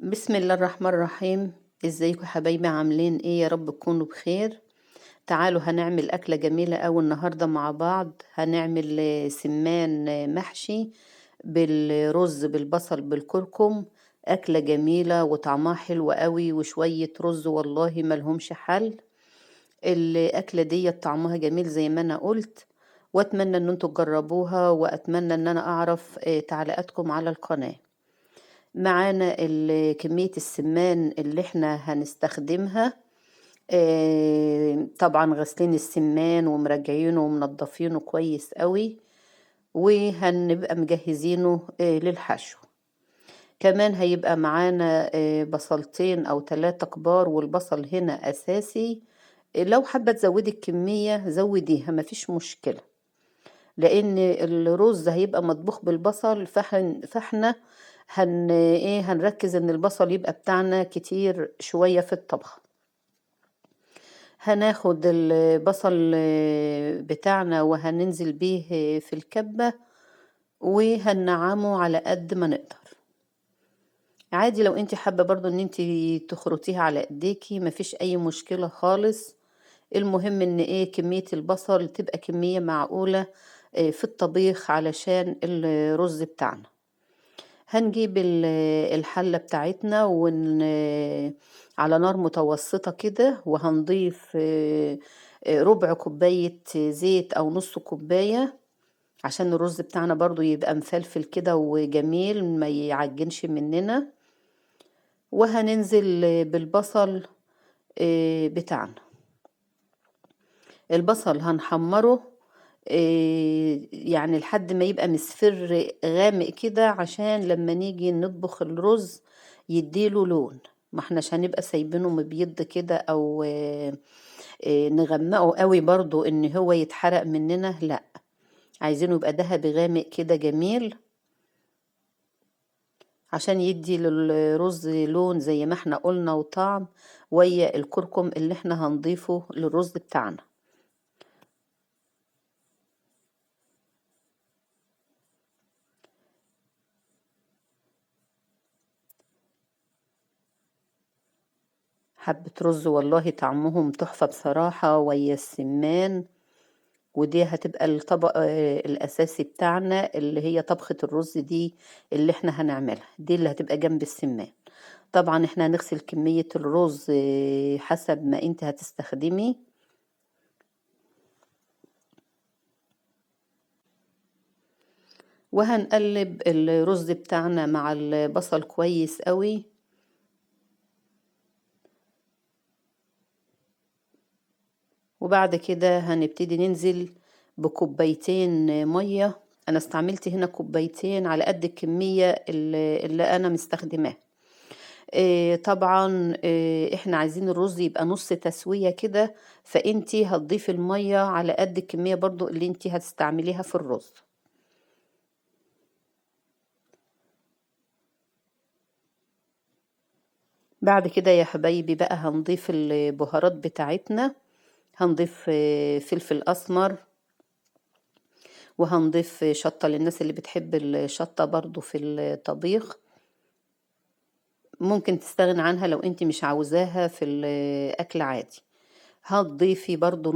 بسم الله الرحمن الرحيم. ازيكم يا حبايبي؟ عاملين ايه؟ يا رب تكونوا بخير. تعالوا هنعمل أكلة جميلة أوي النهاردة مع بعض. هنعمل سمان محشي بالرز بالبصل بالكركم. أكلة جميلة وطعمها حلو أوي، وشوية رز والله ملهمش حل. الأكلة دي طعمها جميل زي ما أنا قلت، وأتمنى أن انتوا تجربوها، وأتمنى أن أنا أعرف تعليقاتكم على القناة. معانا كمية السمان اللي احنا هنستخدمها. طبعا غاسلين السمان ومراجعينه ومنضفينه كويس قوي، وهنبقى مجهزينه للحشو. كمان هيبقى معانا بصلتين او 3 كبار، والبصل هنا اساسي. لو حابة تزودي الكمية زوديها، مفيش مشكلة، لان الرز هيبقى مطبوخ بالبصل. فاحنا هنركز ان البصل يبقى بتاعنا كتير شوية في الطبخ. هناخد البصل بتاعنا وهننزل بيه في الكبة، وهنعمه على قد ما نقدر. عادي لو انت حابة برضو ان انت تخرطيها على ايديكي، مفيش اي مشكلة خالص. المهم ان كمية البصل تبقى كمية معقولة في الطبيخ علشان الرز بتاعنا. هنجيب الحلة بتاعتنا على نار متوسطة كده، وهنضيف ربع كوباية زيت أو نص كوباية، عشان الرز بتاعنا برضو يبقى مفلفل كده وجميل ما يعجنش مننا. وهننزل بالبصل بتاعنا. البصل هنحمره يعني لحد ما يبقى مصفر غامق كده، عشان لما نيجي نطبخ الرز يديله لون. ما احناش هنبقى سايبينه مبيض كده، او نغمقه قوي برضو ان هو يتحرق مننا، لا، عايزينه يبقى دهبي غامق كده جميل، عشان يدي للرز لون زي ما احنا قلنا وطعم، ويا الكركم اللي احنا هنضيفه للرز بتاعنا. حبة رز والله طعمهم تحفة بصراحة ويا السمان. ودي هتبقى الطبق الأساسي بتاعنا، اللي هي طبخة الرز دي اللي احنا هنعملها، دي اللي هتبقى جنب السمان. طبعا احنا هنغسل كمية الرز حسب ما انت هتستخدمي. وهنقلب الرز بتاعنا مع البصل كويس قوي. وبعد كده هنبتدي ننزل بكوبايتين مية. انا استعملت هنا كوبايتين على قد الكمية اللي انا مستخدماها. طبعا احنا عايزين الرز يبقى نص تسوية كده، فانتي هتضيفي المية على قد الكمية برضو اللي انتي هتستعمليها في الرز. بعد كده يا حبايبي بقى هنضيف البهارات بتاعتنا. هنضيف فلفل اسمر، وهنضيف شطة للناس اللي بتحب الشطة برضو في الطبيخ. ممكن تستغنى عنها لو انت مش عاوزاها في الاكل عادي. هتضيفي برضو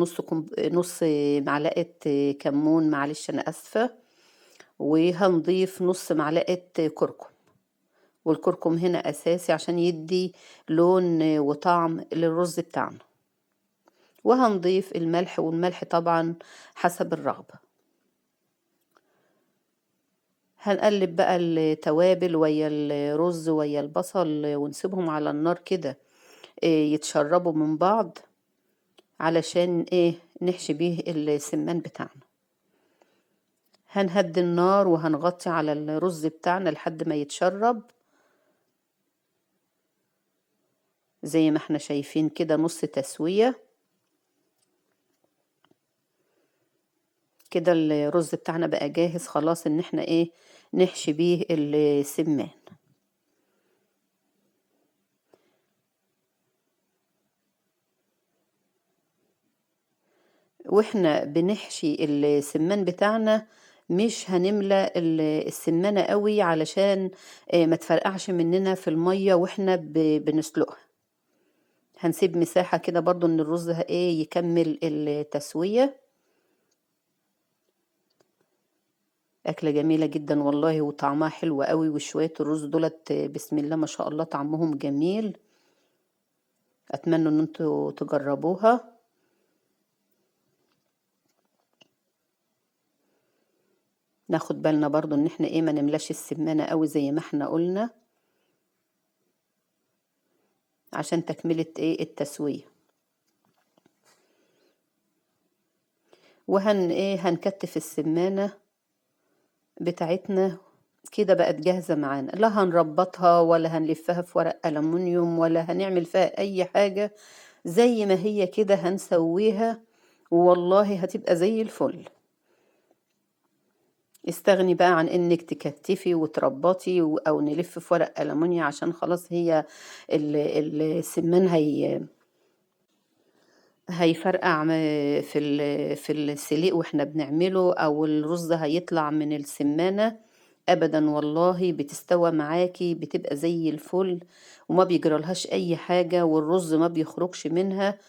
نص معلقة كمون، معلش انا اسفة. وهنضيف نص معلقة كركم، والكركم هنا اساسي عشان يدي لون وطعم للرز بتاعنا. وهنضيف الملح، والملح طبعا حسب الرغبة. هنقلب بقى التوابل ويا الرز ويا البصل، ونسيبهم على النار كده يتشربوا من بعض، علشان نحشي بيه السمان بتاعنا. هنهدي النار وهنغطي على الرز بتاعنا لحد ما يتشرب، زي ما احنا شايفين كده نص تسوية. كده الرز بتاعنا بقى جاهز خلاص ان احنا نحشي بيه السمان. واحنا بنحشي السمان بتاعنا مش هنملى السمانة قوي علشان ما تفرقعش مننا في المية واحنا بنسلقها. هنسيب مساحة كده برضو ان الرز يكمل التسوية. أكلة جميلة جدا والله، وطعمها حلو قوي، وشوية الرز دولت بسم الله ما شاء الله طعمهم جميل. أتمنى ان انتوا تجربوها. ناخد بالنا برضو ان احنا ما نملاش السمانة قوي زي ما احنا قلنا عشان تكملة التسوية. هنكتف السمانة بتاعتنا كده بقت جاهزة معانا، لا هنربطها ولا هنلفها في ورق ألمونيوم ولا هنعمل فيها أي حاجة، زي ما هي كده هنسويها والله هتبقى زي الفل. استغني بقى عن انك تكتفي وتربطي او نلف في ورق ألمونيا عشان خلاص هي السمان هيفرقع في السليق واحنا بنعمله، او الرز هيطلع من السمانة. ابدا والله بتستوى معاكي بتبقى زي الفل وما بيجرالهاش اي حاجة والرز ما بيخرجش منها.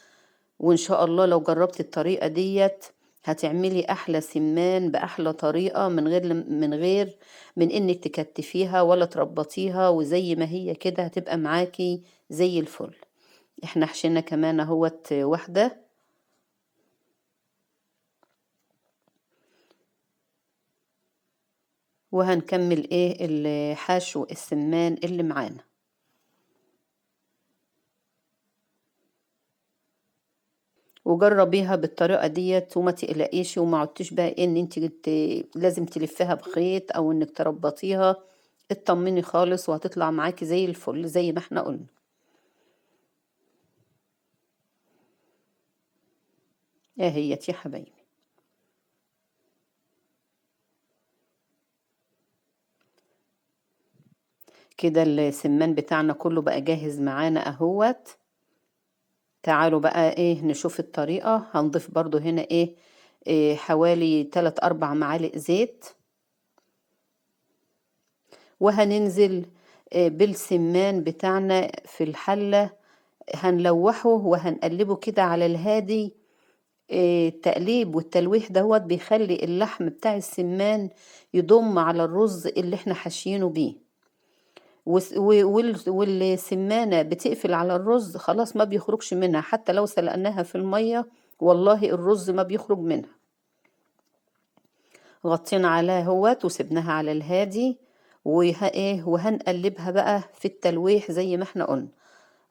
وان شاء الله لو جربت الطريقة ديت هتعملي احلى سمان باحلى طريقة من انك تكتفيها ولا تربطيها، وزي ما هي كده هتبقى معاكي زي الفل. احنا حشينا كمان اهوت واحدة، وهنكمل الحشو السمان اللي معانا. وجربيها بالطريقة ديت وما تقلقيش وما عدتش بقى ان انت لازم تلفيها بخيط او انك تربطيها. اطمني خالص وهتطلع معاكي زي الفل زي ما احنا قلنا. هي يا حبايبي كده السمان بتاعنا كله بقى جاهز معانا اهوت. تعالوا بقى نشوف الطريقة. هنضيف برضو هنا حوالي 3-4 معالق زيت، وهننزل بالسمان بتاعنا في الحلة. هنلوحه وهنقلبه كده على الهادي. التقليب والتلويح دوت بيخلي اللحم بتاع السمان يضم على الرز اللي احنا حاشيينه بيه، والسمانة بتقفل على الرز خلاص ما بيخرجش منها، حتى لو سلقناها في المية والله الرز ما بيخرج منها. غطينا عليها هوت وسبناها على الهادي وهنقلبها بقى في التلويح زي ما احنا قلنا.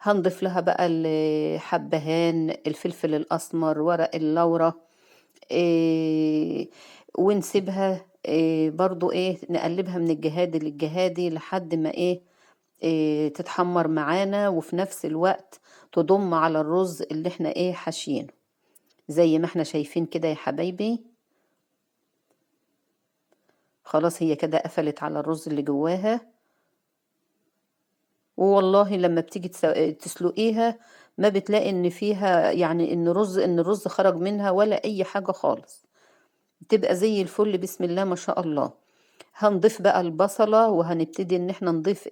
هنضيف لها بقى الحبهان، الفلفل الأسمر، ورق اللورة، ونسيبها برضو نقلبها من الجهاد للجهادي لحد ما تتحمر معانا، وفي نفس الوقت تضم على الرز اللي احنا حاشيينه زي ما احنا شايفين كده يا حبايبي. خلاص هي كده قفلت على الرز اللي جواها. والله لما بتيجي تسلقيها ما بتلاقي ان فيها يعني ان الرز خرج منها ولا اي حاجة خالص، بتبقى زي الفل بسم الله ما شاء الله. هنضيف بقى البصلة وهنبتدي ان احنا نضيف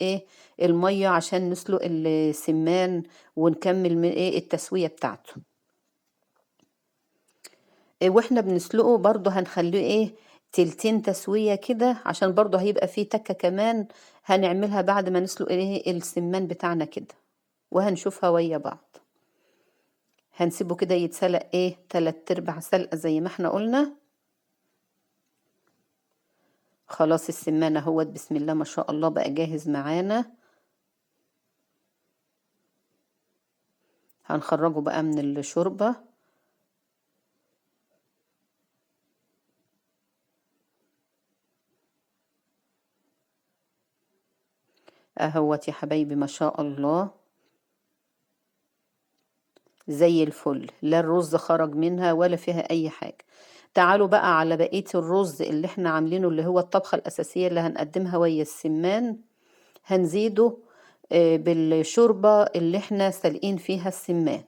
المية عشان نسلق السمان ونكمل من التسوية بتاعته. واحنا بنسلقه برضو هنخليه تلتين تسوية كده عشان برضو هيبقى فيه تكة كمان هنعملها بعد ما نسلق السمان بتاعنا كده، وهنشوفها ويا بعض. هنسيبه كده يتسلق 3/4 سلقة زي ما احنا قلنا. خلاص السمان اهوت بسم الله ما شاء الله بقى جاهز معانا. هنخرجه بقى من الشوربة. اهوت يا حبايبي ما شاء الله زي الفل، لا الرز خرج منها ولا فيها اي حاجة. تعالوا بقى على بقية الرز اللي احنا عاملينه اللي هو الطبخة الأساسية اللي هنقدمها ويا السمان. هنزيده بالشوربة اللي احنا سالقين فيها السمان.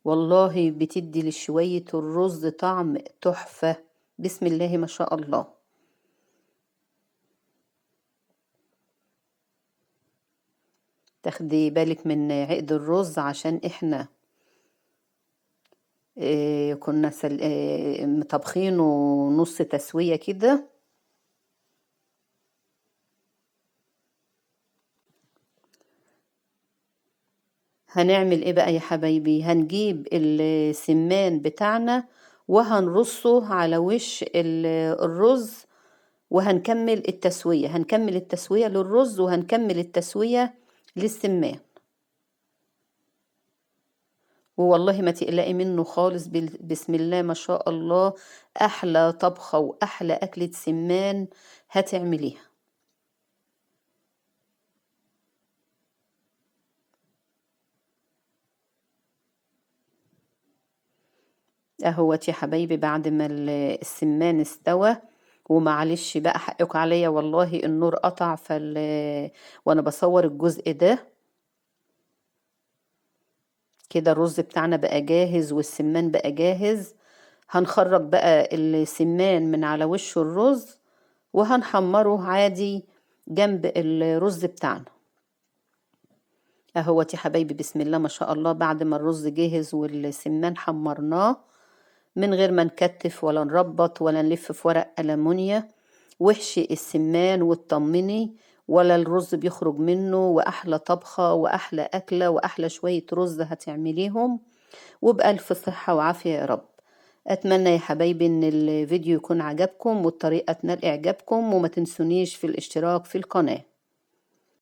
والله بتدي لشوية الرز طعم تحفة بسم الله ما شاء الله. تاخدي بالك من عقد الرز عشان احنا كنا مطبخينه نص تسوية كده. هنعمل ايه بقى يا حبايبي؟ هنجيب السمان بتاعنا وهنرصه على وش الرز، وهنكمل التسوية، هنكمل التسوية للرز وهنكمل التسوية للسمان. والله ما تقلقي منه خالص، بسم الله ما شاء الله، احلى طبخة واحلى اكلة سمان هتعمليها. اهوت يا حبايبي بعد ما السمان استوى. ومعلش بقى حقك عليا والله، النور قطع وانا بصور الجزء ده. كده الرز بتاعنا بقى جاهز والسمان بقى جاهز. هنخرج بقى السمان من على وش الرز وهنحمره عادي جنب الرز بتاعنا. اهوت يا حبايبي بسم الله ما شاء الله، بعد ما الرز جاهز والسمان حمرناه من غير ما نكتف ولا نربط ولا نلف في ورق ألمونيا، وحشي السمان واطمني ولا الرز بيخرج منه، وأحلى طبخة وأحلى أكلة وأحلى شوية رز هتعمليهم، وبألف صحة وعافية يا رب. أتمنى يا حبايبي إن الفيديو يكون عجبكم والطريقة تنال إعجابكم، وما تنسونيش في الاشتراك في القناة.